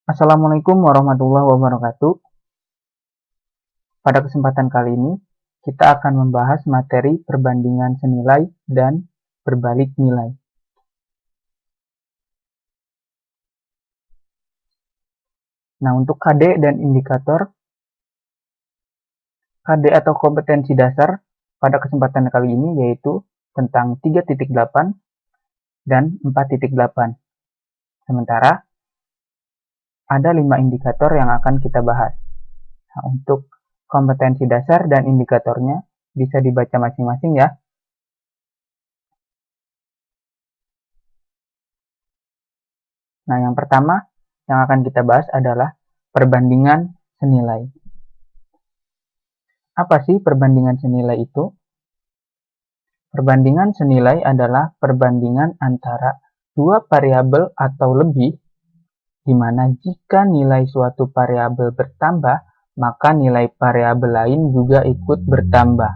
Assalamualaikum warahmatullahi wabarakatuh. Pada kesempatan kali ini, kita akan membahas materi perbandingan senilai dan berbalik nilai. Nah, untuk KD dan indikator, KD atau kompetensi dasar pada kesempatan kali ini yaitu tentang 3.8 dan 4.8. Sementara, ada 5 indikator yang akan kita bahas. Nah, untuk kompetensi dasar dan indikatornya bisa dibaca masing-masing ya. Nah, yang pertama yang akan kita bahas adalah perbandingan senilai. Apa sih perbandingan senilai itu? Perbandingan senilai adalah perbandingan antara dua variabel atau lebih, di mana jika nilai suatu variabel bertambah, maka nilai variabel lain juga ikut bertambah.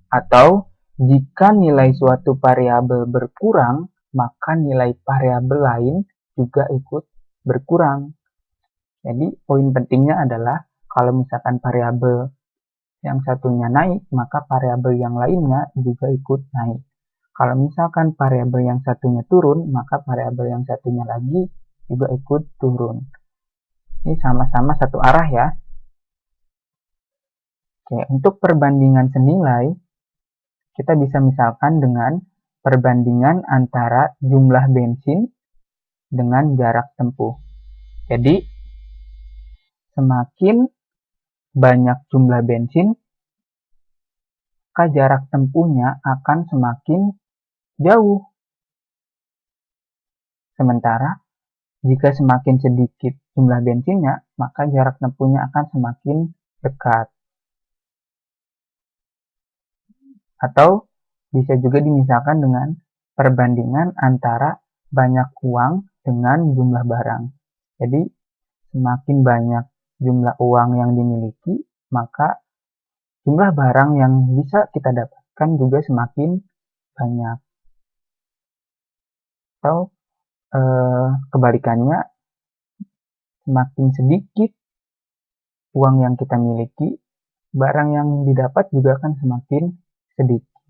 Atau jika nilai suatu variabel berkurang, maka nilai variabel lain juga ikut berkurang. Jadi poin pentingnya adalah kalau misalkan variabel yang satunya naik, maka variabel yang lainnya juga ikut naik. Kalau misalkan variabel yang satunya turun, maka variabel yang satunya lagi juga ikut turun. Ini sama-sama satu arah ya. Oke, untuk perbandingan senilai, kita bisa misalkan dengan perbandingan antara jumlah bensin dengan jarak tempuh. Jadi, semakin banyak jumlah bensin, maka jarak tempuhnya akan semakin jauh. Sementara, jika semakin sedikit jumlah bensinnya, maka jarak tempuhnya akan semakin dekat. Atau bisa juga dimisalkan dengan perbandingan antara banyak uang dengan jumlah barang. Jadi, semakin banyak jumlah uang yang dimiliki, maka jumlah barang yang bisa kita dapatkan juga semakin banyak. Atau kebalikannya, semakin sedikit uang yang kita miliki, barang yang didapat juga akan semakin sedikit.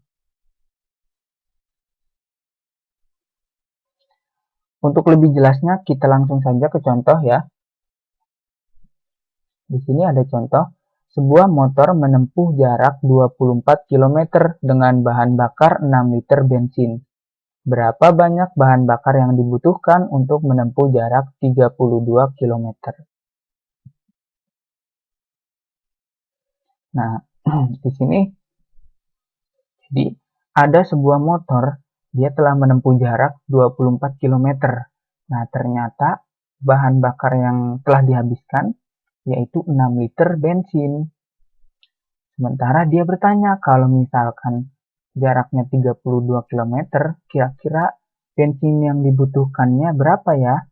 Untuk lebih jelasnya, kita langsung saja ke contoh ya. Di sini ada contoh, sebuah motor menempuh jarak 24 km dengan bahan bakar 6 liter bensin. Berapa banyak bahan bakar yang dibutuhkan untuk menempuh jarak 32 km? Nah, di sini jadi ada sebuah motor, dia telah menempuh jarak 24 km. Nah, ternyata bahan bakar yang telah dihabiskan yaitu 6 liter bensin. Sementara dia bertanya, kalau misalkan jaraknya 32 km, kira-kira bensin yang dibutuhkannya berapa ya?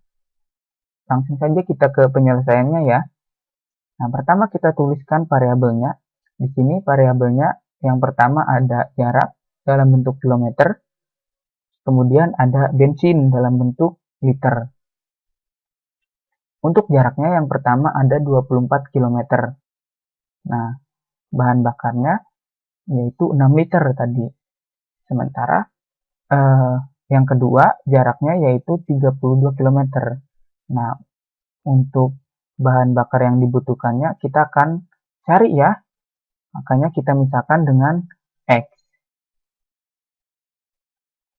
Langsung saja kita ke penyelesaiannya ya. Nah, pertama kita tuliskan variabelnya. Di sini variabelnya yang pertama ada jarak dalam bentuk kilometer, kemudian ada bensin dalam bentuk liter. Untuk jaraknya yang pertama ada 24 km. Nah, bahan bakarnya yaitu 6 liter tadi. Sementara yang kedua jaraknya yaitu 32 km. Nah, untuk bahan bakar yang dibutuhkannya kita akan cari ya. Makanya kita misalkan dengan X.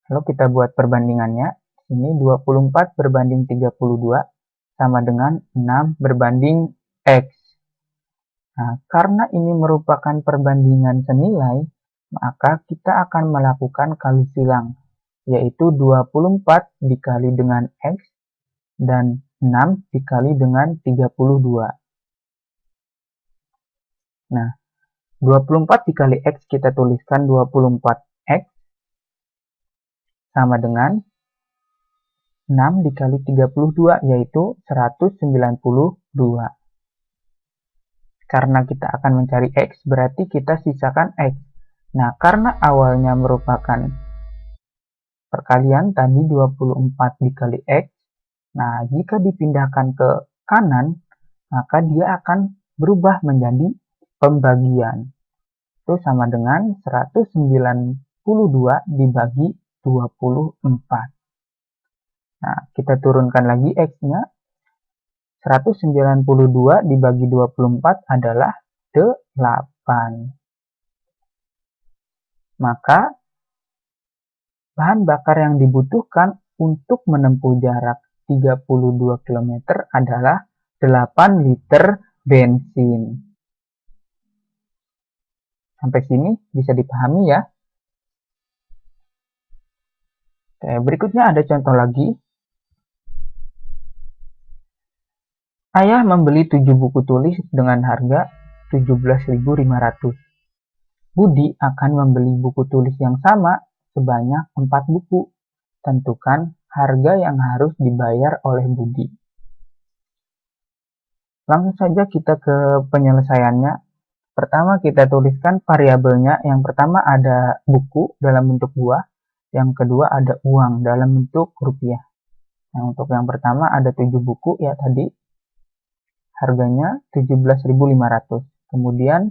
Lalu kita buat perbandingannya. Ini 24 berbanding 32 sama dengan 6 berbanding X. Nah, karena ini merupakan perbandingan senilai, maka kita akan melakukan kali silang, yaitu 24 dikali dengan X dan 6 dikali dengan 32. Nah, 24 dikali X kita tuliskan 24X sama dengan 6 dikali 32 yaitu 192. Karena kita akan mencari X berarti kita sisakan X. Nah, karena awalnya merupakan perkalian tadi 24 dikali X Nah, jika dipindahkan ke kanan, maka dia akan berubah menjadi pembagian. Itu sama dengan 192 dibagi 24. Nah, kita turunkan lagi X-nya. 192 dibagi 24 adalah 8. Maka, bahan bakar yang dibutuhkan untuk menempuh jarak 32 km adalah 8 liter bensin. Sampai sini bisa dipahami ya. Oke, berikutnya ada contoh lagi. Ayah membeli 7 buku tulis dengan harga 17.500. Budi akan membeli buku tulis yang sama sebanyak 4 buku. Tentukan harga yang harus dibayar oleh Budi. Langsung saja kita ke penyelesaiannya. Pertama kita tuliskan variabelnya. Yang pertama ada buku dalam bentuk buah. Yang kedua ada uang dalam bentuk rupiah. Nah, untuk yang pertama ada 7 buku ya tadi. Harganya 17.500. Kemudian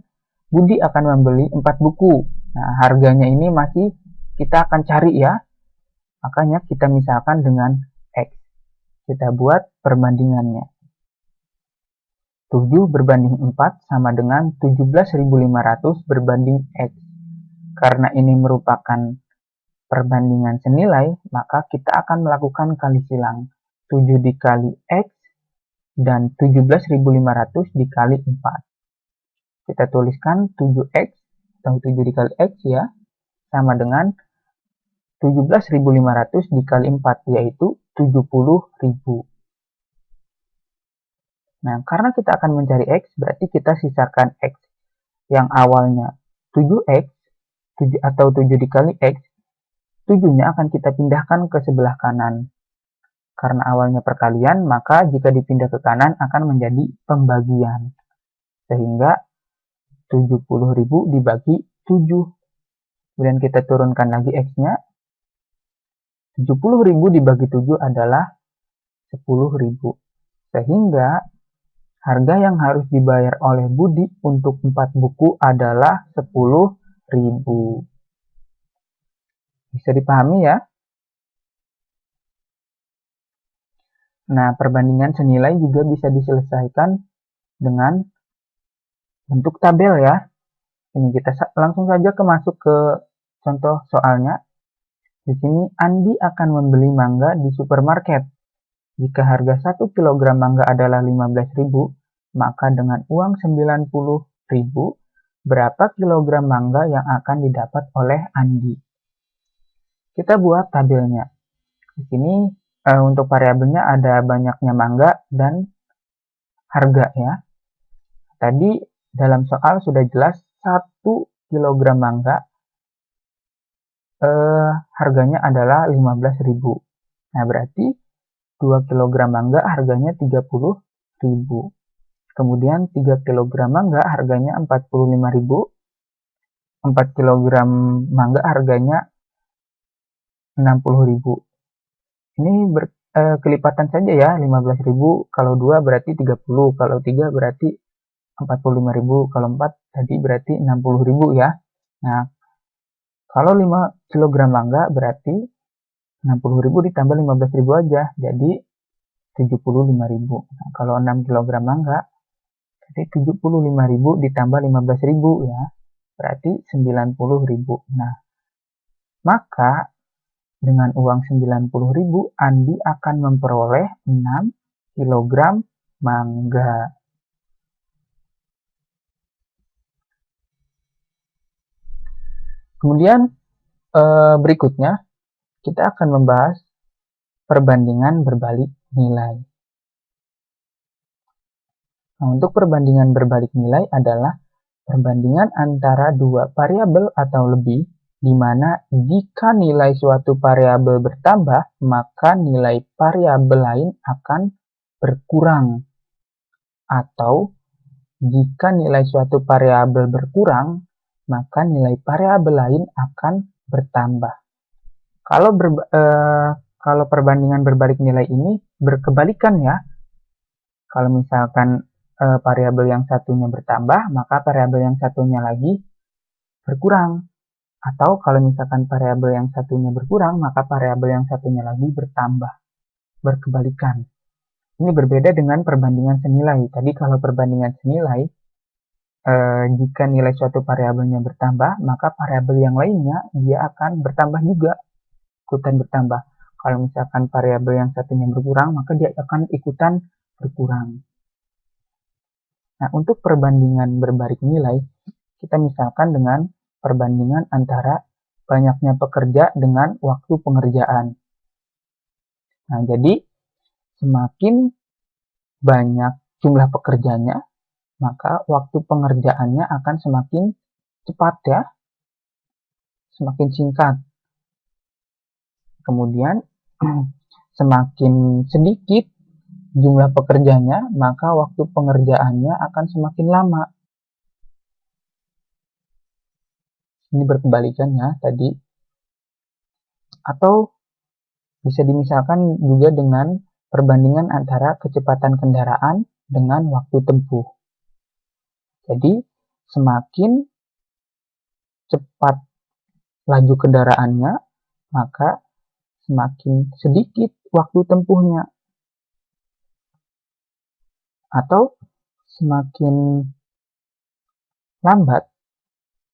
Budi akan membeli 4 buku. Nah, harganya ini masih kita akan cari ya. Makanya kita misalkan dengan X. Kita buat perbandingannya. 7 berbanding 4 sama dengan 17.500 berbanding X. Karena ini merupakan perbandingan senilai, maka kita akan melakukan kali silang. 7 dikali X dan 17.500 dikali 4. Kita tuliskan 7X atau 7 dikali X ya, sama dengan 17.500 dikali 4, yaitu 70.000. Nah, karena kita akan mencari X, berarti kita sisakan X. Yang awalnya 7X, 7 atau 7 dikali X, 7-nya akan kita pindahkan ke sebelah kanan. Karena awalnya perkalian, maka jika dipindah ke kanan akan menjadi pembagian. Sehingga 70.000 dibagi 7. Kemudian kita turunkan lagi X-nya. 70.000 dibagi 7 adalah 10.000. Sehingga harga yang harus dibayar oleh Budi untuk 4 buku adalah 10.000. Bisa dipahami ya? Nah, perbandingan senilai juga bisa diselesaikan dengan bentuk tabel ya. Ini kita langsung saja masuk ke contoh soalnya. Di sini Andi akan membeli mangga di supermarket. Jika harga 1 kg mangga adalah 15.000, maka dengan uang 90.000, berapa kilogram mangga yang akan didapat oleh Andi? Kita buat tabelnya. Di sini untuk variabelnya ada banyaknya mangga dan harga ya. Tadi dalam soal sudah jelas 1 kg mangga harganya adalah 15.000. Nah, berarti 2 kg mangga harganya 30.000. Kemudian 3 kg mangga harganya 45.000. 4 kg mangga harganya 60.000. Ini kelipatan saja ya, 15.000 kalau 2 berarti 30, kalau 3 berarti 45.000, kalau 4 tadi berarti 60.000 ya. Nah, kalau 5 kg mangga berarti 60.000 ditambah 15.000 aja, jadi 75.000. Nah, kalau 6 kg mangga, jadi 75.000 ditambah 15.000 ya, berarti 90.000. Nah, maka dengan uang 90.000, Andi akan memperoleh 6 kg mangga. Kemudian berikutnya kita akan membahas perbandingan berbalik nilai. Nah, untuk perbandingan berbalik nilai adalah perbandingan antara dua variabel atau lebih, di mana jika nilai suatu variabel bertambah, maka nilai variabel lain akan berkurang. Atau jika nilai suatu variabel berkurang, maka nilai variabel lain akan bertambah. Kalau perbandingan berbalik nilai ini berkebalikan ya. Kalau misalkan variabel yang satunya bertambah, maka variabel yang satunya lagi berkurang. Atau kalau misalkan variabel yang satunya berkurang, maka variabel yang satunya lagi bertambah. Berkebalikan. Ini berbeda dengan perbandingan senilai. Tadi kalau perbandingan senilai, jika nilai suatu variabelnya bertambah, maka variabel yang lainnya dia akan bertambah juga, ikutan bertambah. Kalau misalkan variabel yang satunya berkurang, maka dia akan ikutan berkurang. Nah, untuk perbandingan berbalik nilai, kita misalkan dengan perbandingan antara banyaknya pekerja dengan waktu pengerjaan. Nah, jadi semakin banyak jumlah pekerjanya, maka waktu pengerjaannya akan semakin cepat ya, semakin singkat. Kemudian semakin sedikit jumlah pekerjanya, maka waktu pengerjaannya akan semakin lama. Ini berkebalikan ya tadi. Atau bisa dimisalkan juga dengan perbandingan antara kecepatan kendaraan dengan waktu tempuh. Jadi semakin cepat laju kendaraannya, maka semakin sedikit waktu tempuhnya. Atau semakin lambat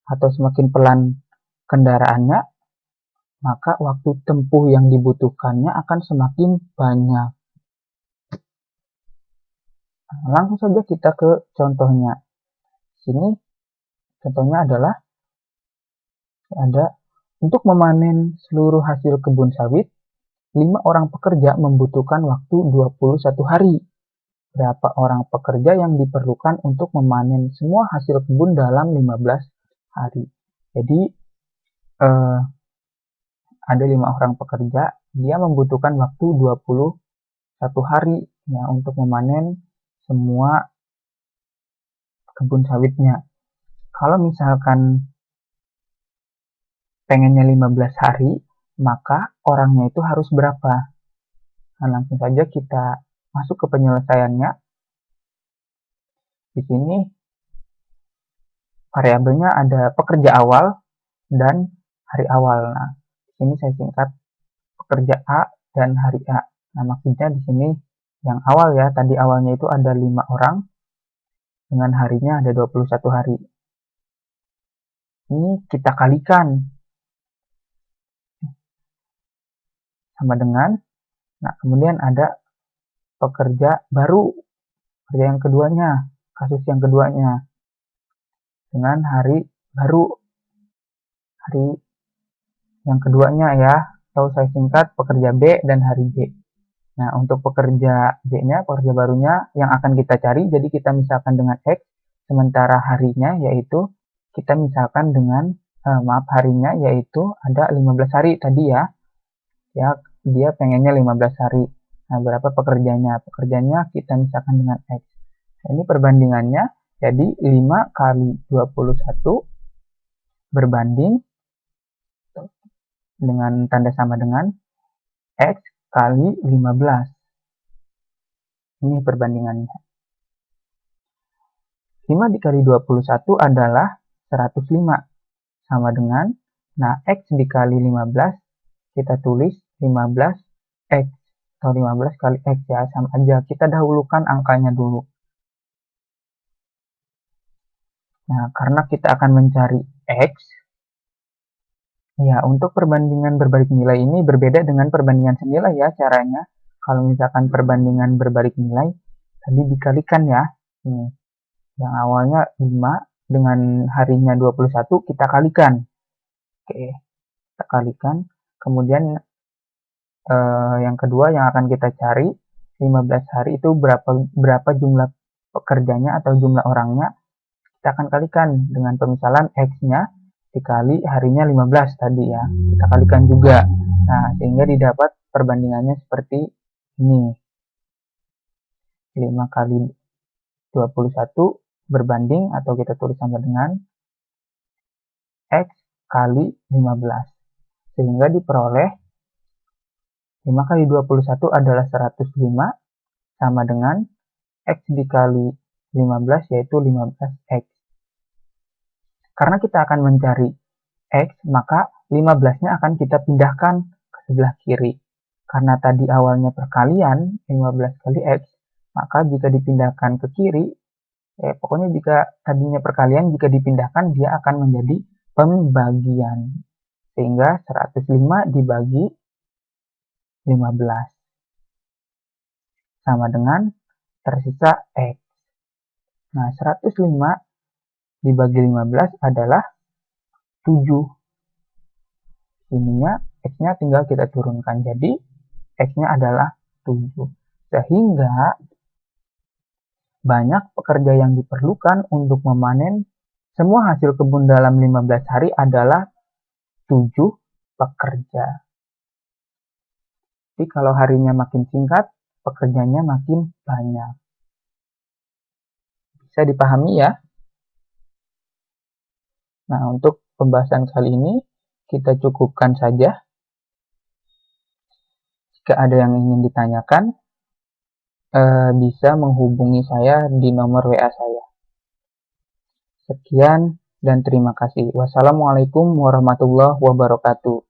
atau semakin pelan kendaraannya, maka waktu tempuh yang dibutuhkannya akan semakin banyak. Nah, langsung saja kita ke contohnya. Sini contohnya adalah ada untuk memanen seluruh hasil kebun sawit, 5 orang pekerja membutuhkan waktu 21 hari. Berapa orang pekerja yang diperlukan untuk memanen semua hasil kebun dalam 15 hari. Jadi ada 5 orang pekerja, dia membutuhkan waktu 21 hari ya untuk memanen semua kebun sawitnya. Kalau misalkan pengennya 15 hari, maka orangnya itu harus berapa? Nah, langsung saja kita masuk ke penyelesaiannya. Di sini variabelnya ada pekerja awal dan hari awal. Nah, di sini saya singkat pekerja A dan hari A. Nah, maksudnya di sini yang awal ya, tadi awalnya itu ada 5 orang, dengan harinya ada 21 hari. Ini kita kalikan sama dengan, nah kemudian ada pekerja baru, pekerja yang keduanya, kasus yang keduanya, dengan hari baru, hari yang keduanya ya, atau saya singkat pekerja B dan hari B. Nah, untuk pekerja B-nya, pekerja barunya yang akan kita cari, jadi kita misalkan dengan X, sementara harinya yaitu kita misalkan dengan, harinya yaitu ada 15 hari tadi ya. Ya, dia pengennya 15 hari. Nah, berapa pekerjanya? Pekerjanya kita misalkan dengan X. Nah, ini perbandingannya, jadi 5 kali 21 berbanding dengan tanda sama dengan X kali 15. Ini perbandingannya. 5 dikali 21 adalah 105. Sama dengan, nah X dikali 15, kita tulis 15X. Atau 15 kali X ya, sama aja. Kita dahulukan angkanya dulu. Nah, karena kita akan mencari X, ya untuk perbandingan berbalik nilai ini berbeda dengan perbandingan senilai ya caranya. Kalau misalkan perbandingan berbalik nilai, tadi dikalikan ya. Nih, yang awalnya 5 dengan harinya 21 kita kalikan. Oke, kita kalikan. Kemudian yang kedua yang akan kita cari 15 hari itu berapa jumlah pekerjanya atau jumlah orangnya. Kita akan kalikan dengan pemisalan X-nya dikali harinya 15 tadi ya. Kita kalikan juga. Nah, sehingga didapat perbandingannya seperti ini. 5 kali 21 berbanding atau kita tulis sama dengan X kali 15. Sehingga diperoleh 5 kali 21 adalah 105, sama dengan X dikali 15 yaitu 15X. Karena kita akan mencari X, maka 15-nya akan kita pindahkan ke sebelah kiri. Karena tadi awalnya perkalian 15 kali X, maka jika dipindahkan ke kiri, pokoknya jika tadinya perkalian, jika dipindahkan dia akan menjadi pembagian. Sehingga 105 dibagi 15 sama dengan tersisa X. Nah, 105 dibagi 15 adalah 7. Ininya X-nya tinggal kita turunkan. Jadi, X-nya adalah 7. Sehingga banyak pekerja yang diperlukan untuk memanen semua hasil kebun dalam 15 hari adalah 7 pekerja. Jadi kalau harinya makin singkat, pekerjanya makin banyak. Bisa dipahami ya? Nah, untuk pembahasan kali ini kita cukupkan saja. Jika ada yang ingin ditanyakan, bisa menghubungi saya di nomor WA saya. Sekian dan terima kasih. Wassalamualaikum warahmatullahi wabarakatuh.